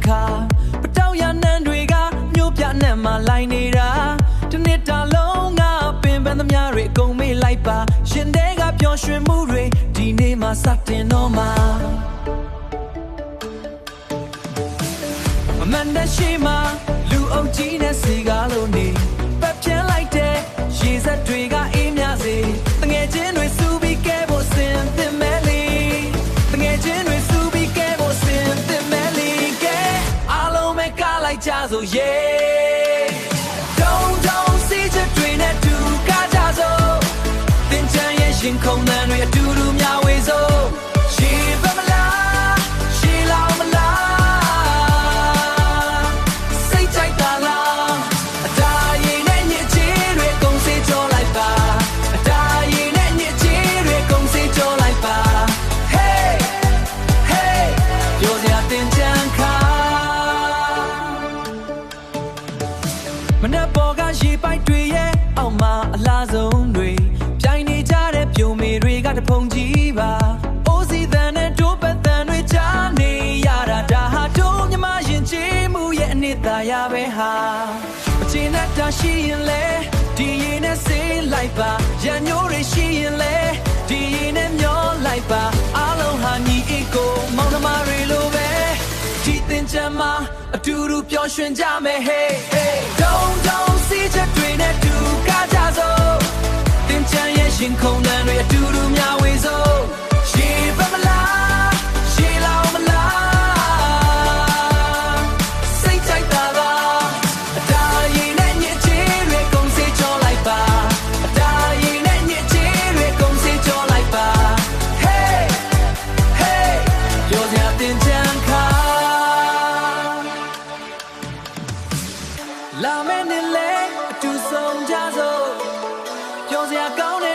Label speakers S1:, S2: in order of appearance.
S1: ခါပတောက်ရနန်းတွေကမြို့ပြနဲ့မှလိုက်နေတာတနေ့တာလုံးငါပင်ပန်းသမျှတွေအကုန်မေ့လိုက်ပါရှင်တဲကပျော်ရွှင်မှုတွေဒီနေ့မှစတင်တော့မှာအမှန်တရှိမှလူအုပ်ကြီးနဲ့စီကားလို့နေပတ်ပြန်းလိုက်တဲ့ရေစက်တွေကအေးမြစေတငယ်ချင်းတွေစူပြီးကဲဖို့စင်သင်မဲလီတငယ်ချင်းတွေစူပြီးကဲဖို့စင်သင်မဲလီကဲအားလုံးပဲကားလိုက်ကြစို့ yeah don't see the train at two ကားကြစို့တင်ချမ်းရဲ့ရှင်ခုန်တန်းတွေအတူတူမျှဝေစို့ရှိပါမလားရှိလောက်မလားမနေ့ပေါ်ကရေပိုက်တွေရဲ့အောက်မှာအလားဆုံးတွေပြိုင်နေကြတဲ့ပြုံမေတွေကတဖုံကြီးပါအိုးစီတန်နဲ့တိုးပတ်တန်တွေကြားနေရတာဒါဟာတို့မြမရင်ချေမှုရဲ့အနှစ်သာရပဲဟာအချိန်နဲ့တာရှိရင်လေဒီရင်နဲ့စေးလိုက်ပါရန်ညိုးတွေရှိရင်လေဒီရင်နဲ့မျောလိုက်ပါအားလုံးဟာညီအစ်ကိုမောင်နှမတွေလိုပဲဒီတင်ချမ်းမှာအတူတူပျော်ရွှင်ကြမယ် hey hey don't see the train at two ကားကြစို့တင်ချမ်းရဲ့ရှင်ခုန်တန်းတွေအတူတူမျှဝေစို့ရှိပါမလားရှိလောက်မလားစိတ်ကြိုက်တာလားအတားရင်နဲ့ညစ်ချေတွေကုန်စေချောလိုက်ပါအတားရင်နဲ့ညစ်ချေတွေကုန်စေချောလိုက်ပါ hey hey ပြောစရာတင်ချမ်းခါလာမယ့်နေ့လေအတူဆုံးကြစို့ပြောစရာကောင်း